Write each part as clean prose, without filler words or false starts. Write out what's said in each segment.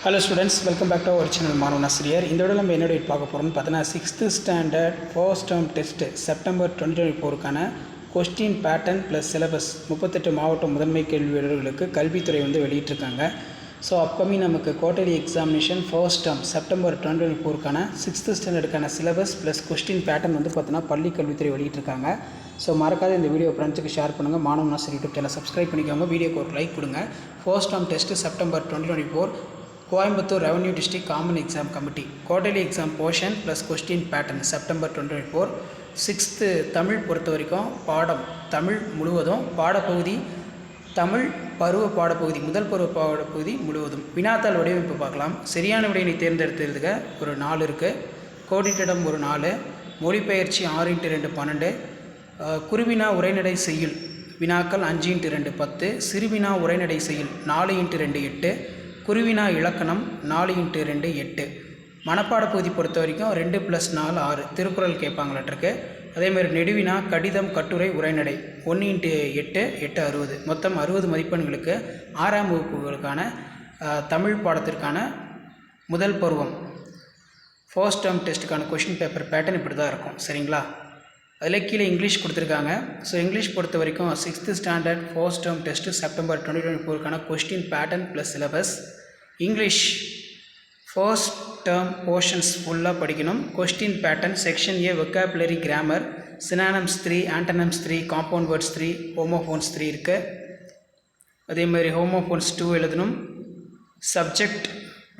Hello students, welcome back to our channel Manavan Asriyar. இந்த வீடியோல நம்ம என்ன டேட் பார்க்க போறோம்னு பார்த்தா 6th standard first term test September 2024 க்கான क्वेश्चन பேட்டர்ன் + சிலபஸ் 38 மாவட்ட முதன்மை கேள்வி விவரங்களுக்கு கல்வித்துறை வெளியிட்டிருக்காங்க. ஸோ அப்கமிங் நமக்கு quarterly examination first term September 2024 க்கான 6th ஸ்டாண்டர்டுக்கான சிலபஸ் + क्वेश्चन பேட்டர்ன் பார்த்தீங்கன்னா பள்ளி கல்வித்துறை வெளியிட்டிருக்காங்க. ஸோ மறக்காத இந்த வீடியோ ஃப்ரெண்ட்ஸுக்கு ஷேர் பண்ணுங்கள். மாணவன் ஆசிரியர் யூடியூப் சேனல் சப்ஸ்கிரைப் பண்ணிக்கோங்க. வீடியோக்கு ஒரு லைக் கொடுங்க. First term test September 2024 Coimbatore revenue district common exam committee quarterly exam portion + question pattern September 2024. 6th Tamil பொறுத்த வரைக்கும் பாடம் தமிழ் முழுவதும் பாடப்பகுதி தமிழ் பருவ பாடப்பகுதி முதல் பருவ பாடப்பகுதி முழுவதும் வினாத்தாள் வடிவமைப்பு பார்க்கலாம். சரியான விடையினை தேர்ந்தெடுத்ததுக்கு ஒரு 4 இருக்குது. கோடிட்டிடம் ஒரு 4, மொழிபெயர்ச்சி 6x2 12, குருவினா உரைநடை செய்யுள் வினாக்கள் 5x2 10, சிறுவினா உரைநடை செய்யுள் 4x2 8, குருவினா இலக்கணம் 4x2 8. மனப்பாட பகுதி பொறுத்த வரைக்கும் 2 + 4 6 திருக்குறள் கேட்பாங்களாட்டிருக்கு. அதேமாதிரி நெடுவினா கடிதம் கட்டுரை உரைநடை 1x8 8 60. மொத்தம் 60 மதிப்பெண்களுக்கு 6ஆம் வகுப்புகளுக்கான தமிழ் பாடத்திற்கான முதல் பருவம் ஃபர்ஸ்ட் டர்ம் டெஸ்ட்டுக்கான கொஷின் பேப்பர் பேட்டர்ன் இப்படி தான் இருக்கும். சரிங்களா? அதில் கீழே இங்கிலீஷ் கொடுத்துருக்காங்க. ஸோ இங்கிலீஷ் பொறுத்த வரைக்கும் 6th standard first term test September 2024க்கான question pattern + syllabus. English first term portions ஃபுல்லாக படிக்கணும். Question pattern section A vocabulary grammar, synonyms 3, antonyms 3, compound words 3, homophones 3 இருக்குது. அதேமாதிரி ஹோமோஃபோன்ஸ் 2 எழுதணும். Subject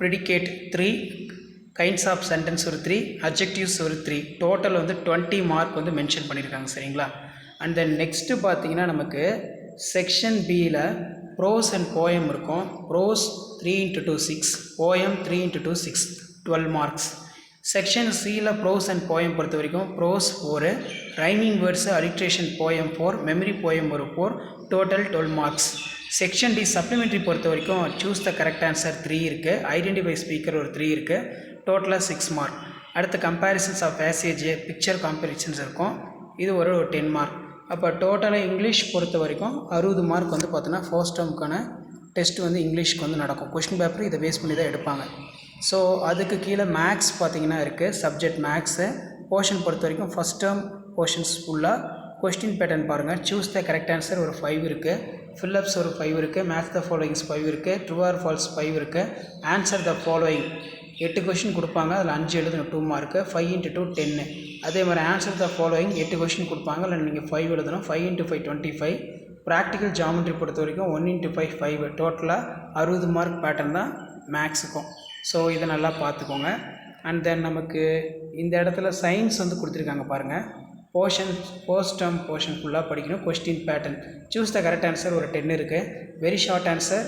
predicate 3, kinds of sentence ஒரு 3, adjectives ஒரு 3. Total 20 mark mention பண்ணியிருக்காங்க. சரிங்களா? அண்ட் தென் நெக்ஸ்ட்டு பார்த்தீங்கன்னா நமக்கு செக்ஷன் பியில் ப்ரோஸ் அண்ட் போயம் இருக்கும். Prose 3x2 6, poem 3x2 6, 12 marks. Section சியில் ப்ரோஸ் அண்ட் போயம் பொறுத்த வரைக்கும் prose 4, rhyming words alliteration poem 4, memory poem ஒரு 4, total 12 marks. Section D supplementary பொறுத்த வரைக்கும் சூஸ் த கரெக்ட் ஆன்சர் 3 இருக்குது, ஐடென்டிஃபை ஸ்பீக்கர் ஒரு 3 இருக்குது, டோட்டலாக 6 மார்க். அடுத்து கம்பேரிசன்ஸ் ஆஃப் பேசேஜ் பிக்சர் காம்பரிசன்ஸ் இருக்கும், இது ஒரு 10 மார்க். அப்போ டோட்டலாக இங்கிலீஷ் பொறுத்த வரைக்கும் 60 மார்க் பார்த்தோன்னா ஃபர்ஸ்ட் டேர்முக்கான டெஸ்ட் இங்கிலீஷ்க்கு நடக்கும். கொஷின் பேப்பர் இதை பேஸ் பண்ணி தான் எடுப்பாங்க. ஸோ அதுக்கு கீழே மேக்ஸ் பார்த்திங்கன்னா இருக்குது. சப்ஜெக்ட் மேக்ஸு போர்ஷன் பொறுத்த வரைக்கும் ஃபஸ்ட் டேர்ம் போர்ஷன்ஸ் ஃபுல்லாக கொஸ்டின் பேட்டர்ன் பாருங்கள். சூஸ் த கரெக்ட் ஆன்சர் ஒரு 5 இருக்குது, ஃபில்லப்ஸ் ஒரு 5 இருக்குது, மேட்ச் த ஃபாலோயிங்ஸ் 5 இருக்குது, ட்ரூ ஆர் ஃபால்ஸ் 5 இருக்குது, ஆன்சர் த ஃபாலோயிங் 8 கொஷின் கொடுப்பாங்க, அதில் 5 எழுதணும் 2 மார்க்கு, 5x2 10. அதே மாதிரி ஆன்சர் த ஃபாலோயிங் 8 கொஷின் கொடுப்பாங்க, அதில் நீங்கள் 5 எழுதணும், 5x5 25. ப்ராக்டிக்கல் ஜாமெட்ரி பொறுத்த வரைக்கும் 1x5 5, டோட்டலாக 60 மார்க் பேட்டர்ன் தான் மேக்ஸுக்கும். ஸோ இதை நல்லா பார்த்துக்கோங்க. அண்ட் தென் நமக்கு இந்த இடத்துல சயின்ஸ் கொடுத்துருக்காங்க பாருங்கள். போர்ஷன் ஃபர்ஸ்ட் டேர்ம் போர்ஷன் ஃபுல்லாக படிக்கணும். Question pattern choose the correct answer ஒரு 10 இருக்குது. Very short answer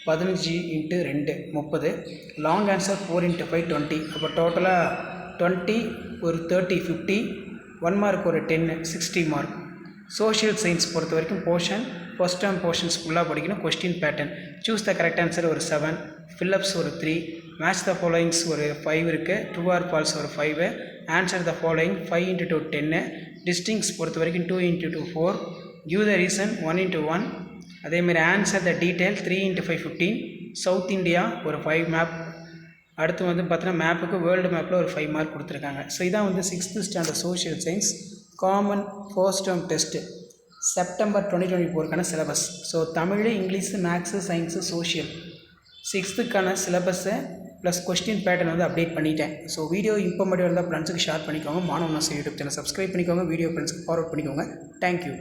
15x2 30, long answer 4x5 20. அப்போ டோட்டலாக 20 ஒரு 30 50, 1 மார்க் ஒரு 10 60 மார்க். சோஷியல் சயின்ஸ் பொறுத்த வரைக்கும் போர்ஷன் ஃபர்ஸ்ட் டேர்ம் போர்ஷன்ஸ் ஃபுல்லாக படிக்கணும். Question pattern choose the correct answer ஒரு 7, ஃபில்லப்ஸ் ஒரு 3, மேட்ச் த ஃபாலோயிங்ஸ் ஒரு 5 இருக்குது, ட்ரூ ஆர் ஃபால்ஸ் ஒரு 5, ஆன்சர் த ஃபாலோயிங் 5x2 10. டிஸ்டிங்ஸ் பொறுத்த வரைக்கும் 2x2 4, give the reason 1x1. அதேமாதிரி answer the detail 3x5 15. South India ஒரு 5 மேப். அடுத்து பார்த்தீங்கன்னா மேப்புக்கு வேர்ல்டு மேப்பில் ஒரு 5 மார்க் கொடுத்துருக்காங்க. ஸோ இதான் 6th standard social science common first term test September 2024க்கான syllabus. So Tamil, English, maths, science, social 6th சிலபஸை ப்ளஸ் கொஸ்டின் பேட்டர்ன் அப்டேட் பண்ணிட்டேன். ஸோ வீடியோ இன்ஃபர்மேட்டிவ் இருந்தால் ஃப்ரெண்ட்ஸுக்கு ஷேர் பண்ணிக்கோங்க. மாணவன் ஆசிரியர் யூடியூப் சேனல் சப்ஸ்கிரைப் பண்ணிக்கோங்க. வீடியோ ஃப்ரெண்ட்ஸுக்கு ஃபார்வர்ட் பண்ணிக்கோங்க. தேங்க்யூ.